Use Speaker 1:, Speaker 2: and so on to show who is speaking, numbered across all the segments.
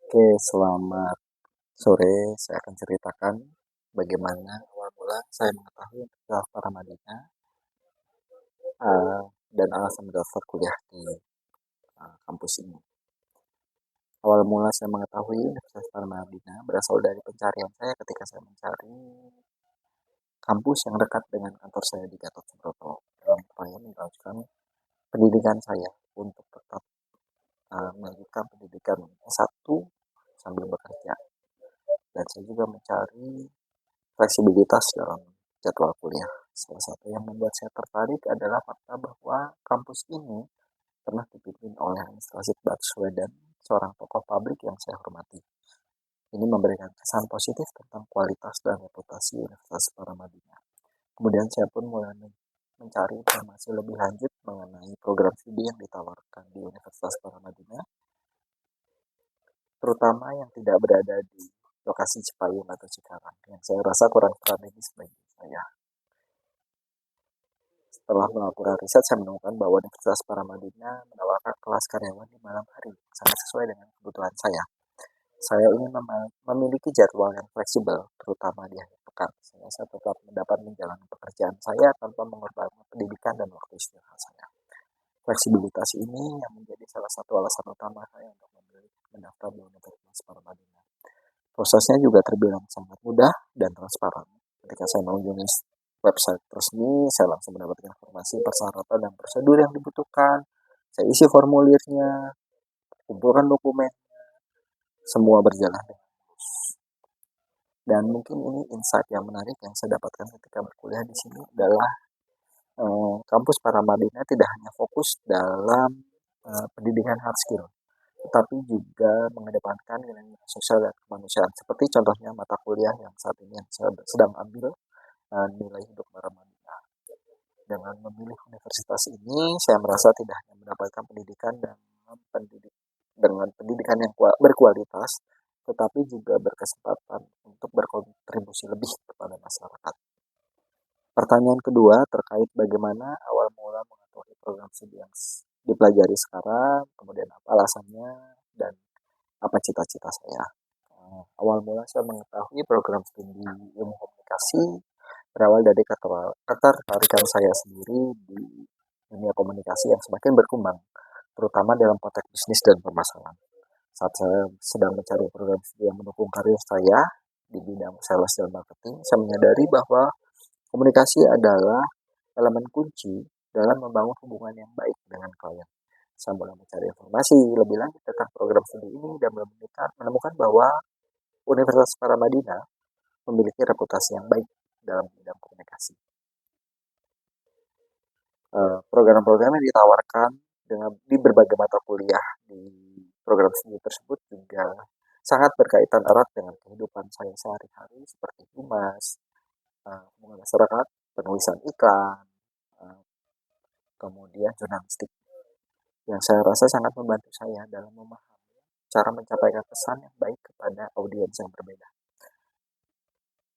Speaker 1: Oke, selamat sore. Saya akan ceritakan bagaimana awal mula saya mengetahui Universitas Paramadina dan alasan mendaftar kuliah di kampus ini. Awal mula saya mengetahui Universitas Paramadina berasal dari pencarian saya ketika saya mencari kampus yang dekat dengan kantor saya di Gatot Subroto dalam upaya melanjutkan pendidikan saya untuk tetap melanjutkan pendidikan S1 sambil bekerja. Dan saya juga mencari fleksibilitas dalam jadwal kuliah. Salah satu yang membuat saya tertarik adalah fakta bahwa kampus ini pernah dipimpin oleh Anies Rashid Baswedan, seorang tokoh publik yang saya hormati. Ini memberikan kesan positif tentang kualitas dan reputasi Universitas Paramadina. Kemudian saya pun mulai mencari informasi lebih lanjut mengenai program studi yang ditawarkan di Universitas Paramadina, terutama yang tidak berada di lokasi Cipayung atau Cikarang, yang saya rasa kurang strategis bagi saya. Setelah melakukan riset, saya menemukan bahwa Universitas Paramadina menawarkan kelas karyawan di malam hari, sangat sesuai dengan kebutuhan saya. Saya ingin memiliki jadwal yang fleksibel, terutama di akhir pekan. Saya tetap mendapat menjalani pekerjaan saya tanpa mengorbankan pendidikan dan waktu istirahat saya. Fleksibilitas ini yang menjadi salah satu alasan utama saya untuk memilih mendaftar di Universitas Paramadina. Prosesnya juga terbilang sangat mudah dan transparan. Ketika saya mengunjungi website resmi, saya langsung mendapatkan informasi persyaratan dan prosedur yang dibutuhkan. Saya isi formulirnya, kumpulkan dokumen, semua berjalan dengan mulus. Dan mungkin ini insight yang menarik yang saya dapatkan ketika berkuliah di sini adalah kampus Paramadina tidak hanya fokus dalam pendidikan hard skill, tetapi juga mengedepankan nilai-nilai sosial dan kemanusiaan. Seperti contohnya mata kuliah yang saat ini yang saya sedang ambil, nilai hidup Paramadina. Dengan memilih universitas ini, saya merasa tidak hanya mendapatkan pendidikan dengan pendidikan yang berkualitas, tetapi juga berkesempatan untuk berkontribusi lebih kepada masyarakat. Pertanyaan kedua terkait bagaimana awal mula mengetahui program studi yang dipelajari sekarang, kemudian apa alasannya, dan apa cita-cita saya. Awal mula saya mengetahui program studi ilmu komunikasi berawal dari ketertarikan saya sendiri di dunia komunikasi yang semakin berkembang, terutama dalam konteks bisnis dan pemasaran. Saat saya sedang mencari program studi yang mendukung karir saya di bidang sales dan marketing, saya menyadari bahwa komunikasi adalah elemen kunci dalam membangun hubungan yang baik dengan klien. Saya mulai mencari informasi lebih lanjut tentang program studi ini dan menemukan bahwa Universitas Paramadina memiliki reputasi yang baik dalam bidang komunikasi. Program-program yang ditawarkan di berbagai mata kuliah di program studi tersebut juga sangat berkaitan erat dengan kehidupan saya sehari-hari seperti humas, hubungan masyarakat, penulisan iklan, uh, kemudian jurnalistik, yang saya rasa sangat membantu saya dalam memahami cara mencapai pesan yang baik kepada audiens yang berbeda.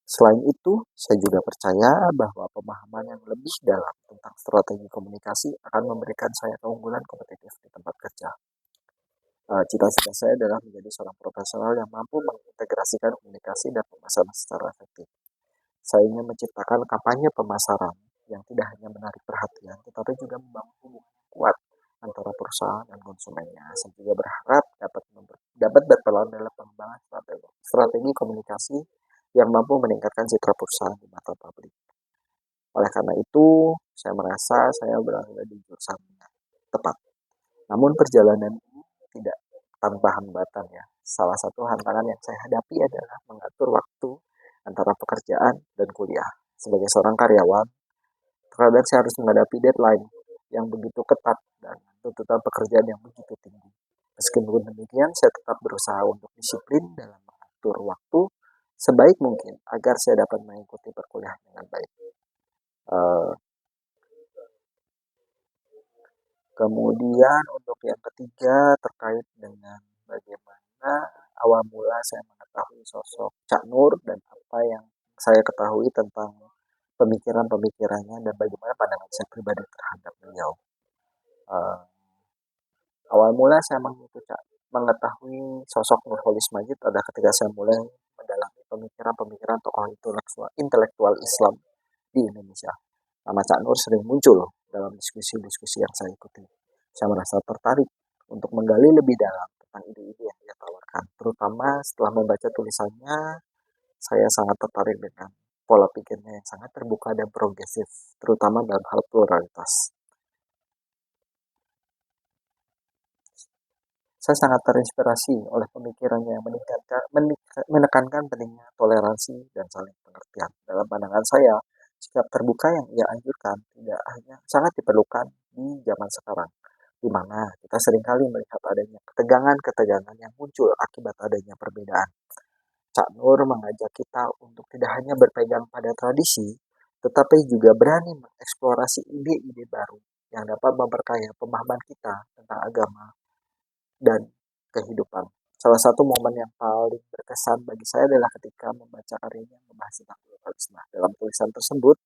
Speaker 1: Selain itu, saya juga percaya bahwa pemahaman yang lebih dalam tentang strategi komunikasi akan memberikan saya keunggulan kompetitif di tempat kerja. Cita-cita saya adalah menjadi seorang profesional yang mampu mengintegrasikan komunikasi dan pemasaran secara efektif. Saya ingin menciptakan kampanye pemasaran yang tidak hanya menarik perhatian, tetapi juga membangun hubungan kuat antara perusahaan dan konsumennya. Saya juga berharap dapat berperan dalam pengembangan strategi komunikasi yang mampu meningkatkan citra perusahaan di mata publik. Oleh karena itu, saya merasa saya berada di jurusan yang tepat. Namun perjalanan ini tidak tanpa hambatan ya. Salah satu hantangan yang saya hadapi adalah mengatur waktu antara pekerjaan dan kuliah. Sebagai seorang karyawan, terkadang saya harus menghadapi deadline yang begitu ketat dan tuntutan pekerjaan yang begitu tinggi. Meskipun demikian, saya tetap berusaha untuk disiplin dalam mengatur waktu sebaik mungkin agar saya dapat mengikuti perkuliahan dengan baik. Uh, Kemudian untuk yang ketiga terkait dengan bagaimana awal mula saya mengetahui sosok Cak Nur dan apa yang saya ketahui tentang pemikiran-pemikirannya dan bagaimana pandangan saya pribadi terhadap beliau. Uh, Awal mula saya mengikuti Cak mengetahui sosok Nurholis Majid adalah ketika saya mulai mendalami pemikiran-pemikiran tokoh intelektual Islam di Indonesia. Nama Cak Nur sering muncul dalam diskusi-diskusi yang saya ikuti. Saya merasa tertarik untuk menggali lebih dalam tentang ide-ide yang dia tawarkan. Terutama setelah membaca tulisannya, saya sangat tertarik dengan pola pikirnya yang sangat terbuka dan progresif, terutama dalam hal pluralitas. Saya sangat terinspirasi oleh pemikirannya yang menekankan pentingnya toleransi dan saling pengertian. Dalam pandangan saya, sikap terbuka yang ia anjurkan tidak hanya sangat diperlukan di zaman sekarang, di mana kita seringkali melihat adanya ketegangan-ketegangan yang muncul akibat adanya perbedaan. Cak Nur mengajak kita untuk tidak hanya berpegang pada tradisi, tetapi juga berani mengeksplorasi ide-ide baru yang dapat memperkaya pemahaman kita tentang agama dan kehidupan. Salah satu momen yang paling berkesan bagi saya adalah ketika membaca karyanya membahas tentang pluralisme. Dalam tulisan tersebut,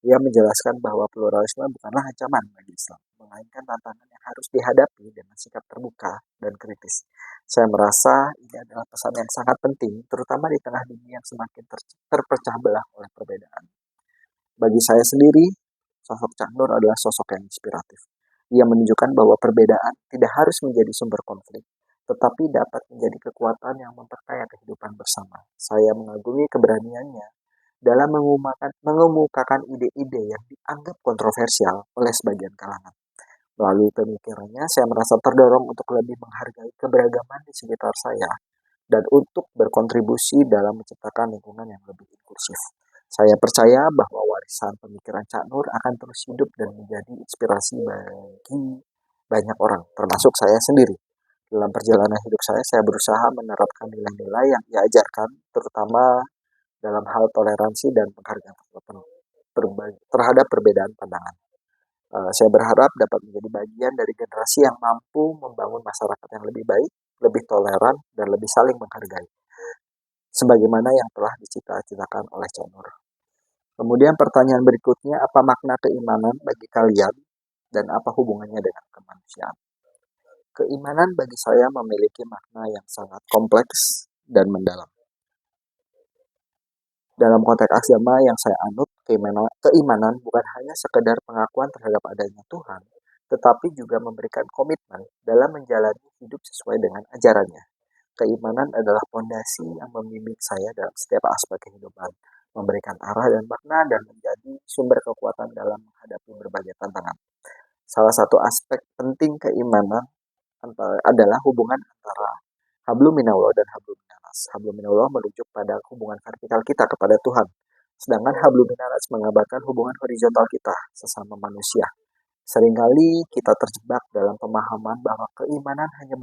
Speaker 1: ia menjelaskan bahwa pluralisme bukanlah ancaman bagi Islam, melainkan tantangan yang harus dihadapi dengan sikap terbuka dan kritis. Saya merasa ini adalah pesan yang sangat penting, terutama di tengah dunia yang semakin terpecah belah oleh perbedaan. Bagi saya sendiri, sosok Cak Nur adalah sosok yang inspiratif. Ia menunjukkan bahwa perbedaan tidak harus menjadi sumber konflik, tetapi dapat menjadi kekuatan yang memperkaya kehidupan bersama. Saya mengagumi keberaniannya dalam mengemukakan ide-ide yang dianggap kontroversial oleh sebagian kalangan. Melalui pemikirannya, saya merasa terdorong untuk lebih menghargai keberagaman di sekitar saya dan untuk berkontribusi dalam menciptakan lingkungan yang lebih inklusif. Saya percaya bahwa warisan pemikiran Cak Nur akan terus hidup dan menjadi inspirasi bagi banyak orang, termasuk saya sendiri. Dalam perjalanan hidup saya berusaha menerapkan nilai-nilai yang ia ajarkan, terutama dalam hal toleransi dan penghargaan terhadap perbedaan pandangan. Saya berharap dapat menjadi bagian dari generasi yang mampu membangun masyarakat yang lebih baik, lebih toleran, dan lebih saling menghargai, sebagaimana yang telah dicita-citakan oleh Cak Nur. Kemudian pertanyaan berikutnya, apa makna keimanan bagi kalian dan apa hubungannya dengan kemanusiaan? Keimanan bagi saya memiliki makna yang sangat kompleks dan mendalam. Dalam konteks agama yang saya anut, keimanan bukan hanya sekedar pengakuan terhadap adanya Tuhan, tetapi juga memberikan komitmen dalam menjalani hidup sesuai dengan ajarannya. Keimanan adalah fondasi yang membimbing saya dalam setiap aspek kehidupan, memberikan arah dan makna dan menjadi sumber kekuatan dalam menghadapi berbagai tantangan. Salah satu aspek penting keimanan adalah hubungan antara hablum minallah dan hablum minanas. Hablum minallah merujuk pada hubungan vertikal kita kepada Tuhan. Sedangkan hablum minanas mengabarkan hubungan horizontal kita sesama manusia. Seringkali kita terjebak dalam pemahaman bahwa keimanan hanya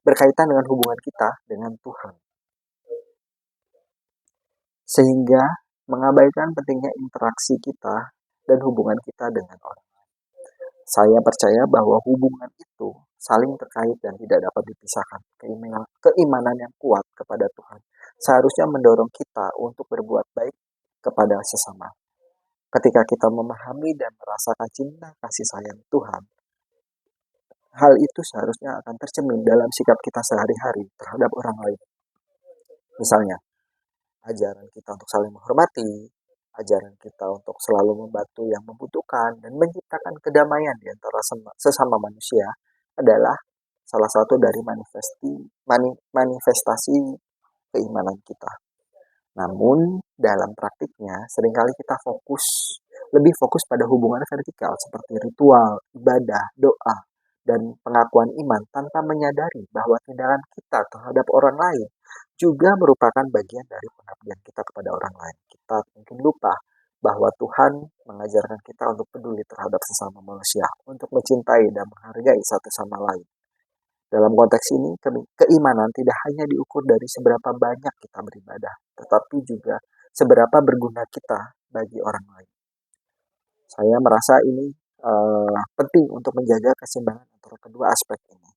Speaker 1: berkaitan dengan hubungan kita dengan Tuhan. Sehingga mengabaikan pentingnya interaksi kita dan hubungan kita dengan orang. Saya percaya bahwa hubungan itu saling terkait dan tidak dapat dipisahkan. Keimanan yang kuat kepada Tuhan seharusnya mendorong kita untuk berbuat baik kepada sesama. Ketika kita memahami dan merasakan cinta kasih sayang Tuhan, hal itu seharusnya akan tercermin dalam sikap kita sehari-hari terhadap orang lain. Misalnya, ajaran kita untuk saling menghormati, ajaran kita untuk selalu membantu yang membutuhkan dan menciptakan kedamaian di antara sesama manusia adalah salah satu dari manifestasi keimanan kita. Namun, dalam praktiknya, seringkali kita lebih fokus pada hubungan vertikal seperti ritual, ibadah, doa, dan pengakuan iman tanpa menyadari bahwa tindakan kita terhadap orang lain juga merupakan bagian dari pengabdian kita kepada orang lain. Kita mungkin lupa bahwa Tuhan mengajarkan kita untuk peduli terhadap sesama manusia, untuk mencintai dan menghargai satu sama lain. Dalam konteks ini, keimanan tidak hanya diukur dari seberapa banyak kita beribadah, tetapi juga seberapa berguna kita bagi orang lain. Saya merasa ini penting untuk menjaga keseimbangan antara kedua aspek ini.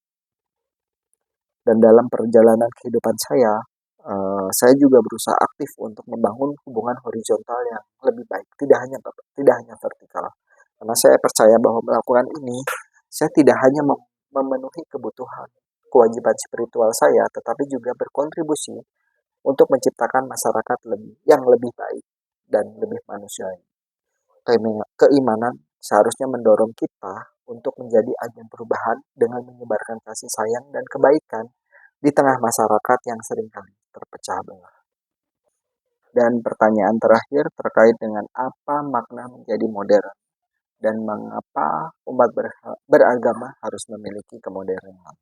Speaker 1: Dan dalam perjalanan kehidupan saya juga berusaha aktif untuk membangun hubungan horizontal yang lebih baik, tidak hanya vertikal. Karena saya percaya bahwa melakukan ini, saya tidak hanya memenuhi kebutuhan kewajiban spiritual saya, tetapi juga berkontribusi untuk menciptakan masyarakat yang lebih baik dan lebih manusiawi. Keimanan seharusnya mendorong kita untuk menjadi agen perubahan dengan menyebarkan kasih sayang dan kebaikan di tengah masyarakat yang seringkali terpecah belah. Dan pertanyaan terakhir terkait dengan apa makna menjadi modern dan mengapa umat beragama harus memiliki kemodernan.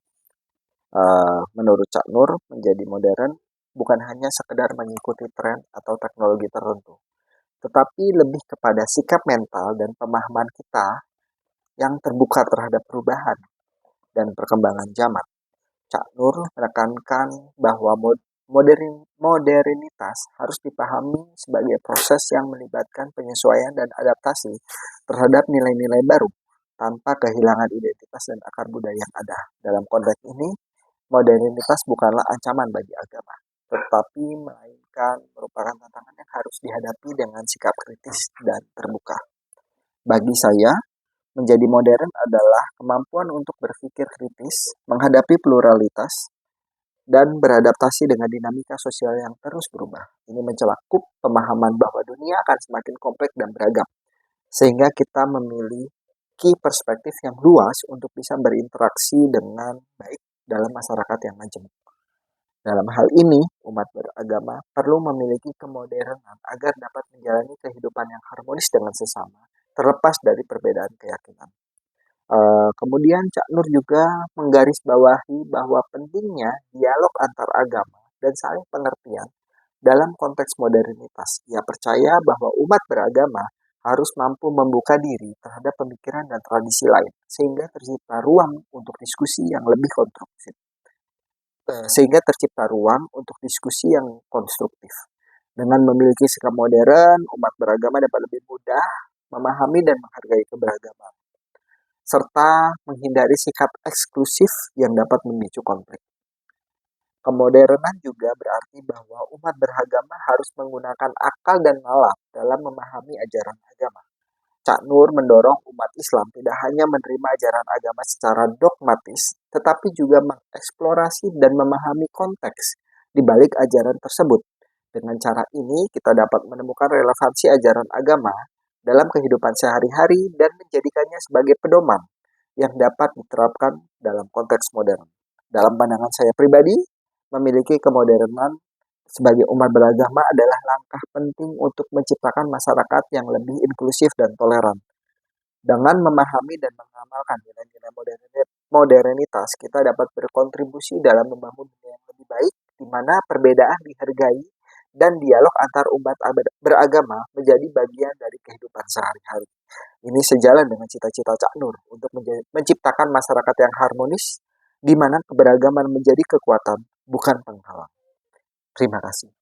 Speaker 1: Menurut Cak Nur, menjadi modern bukan hanya sekedar mengikuti tren atau teknologi tertentu, tetapi lebih kepada sikap mental dan pemahaman kita yang terbuka terhadap perubahan dan perkembangan zaman. Cak Nur menekankan bahwa modernitas harus dipahami sebagai proses yang melibatkan penyesuaian dan adaptasi terhadap nilai-nilai baru tanpa kehilangan identitas dan akar budaya yang ada. Dalam konteks ini, modernitas bukanlah ancaman bagi agama, tetapi melainkan merupakan tantangan yang harus dihadapi dengan sikap kritis dan terbuka. Bagi saya, menjadi modern adalah kemampuan untuk berpikir kritis, menghadapi pluralitas, dan beradaptasi dengan dinamika sosial yang terus berubah. Ini mencakup pemahaman bahwa dunia akan semakin kompleks dan beragam, sehingga kita memiliki perspektif yang luas untuk bisa berinteraksi dengan baik dalam masyarakat yang majemuk. Dalam hal ini, umat beragama perlu memiliki kemodernan agar dapat menjalani kehidupan yang harmonis dengan sesama, terlepas dari perbedaan keyakinan. Kemudian Cak Nur juga menggarisbawahi bahwa pentingnya dialog antar agama dan saling pengertian dalam konteks modernitas. Ia percaya bahwa umat beragama harus mampu membuka diri terhadap pemikiran dan tradisi lain, sehingga tercipta ruang untuk diskusi yang lebih konstruktif. Dengan memiliki sikap modern, umat beragama dapat lebih mudah memahami dan menghargai keberagaman, serta menghindari sikap eksklusif yang dapat memicu konflik. Kemodernan juga berarti bahwa umat beragama harus menggunakan akal dan nalar dalam memahami ajaran agama. Cak Nur mendorong umat Islam tidak hanya menerima ajaran agama secara dogmatis, tetapi juga mengeksplorasi dan memahami konteks di balik ajaran tersebut. Dengan cara ini, kita dapat menemukan relevansi ajaran agama dalam kehidupan sehari-hari dan menjadikannya sebagai pedoman yang dapat diterapkan dalam konteks modern. Dalam pandangan saya pribadi, memiliki kemodernan sebagai umat beragama adalah langkah penting untuk menciptakan masyarakat yang lebih inklusif dan toleran. Dengan memahami dan mengamalkan nilai-nilai modernitas, kita dapat berkontribusi dalam membangun dunia yang lebih baik, di mana perbedaan dihargai dan dialog antar umat beragama menjadi bagian dari kehidupan sehari-hari. Ini sejalan dengan cita-cita Cak Nur untuk menciptakan masyarakat yang harmonis, di mana keberagaman menjadi kekuatan, bukan penghalang. Terima kasih.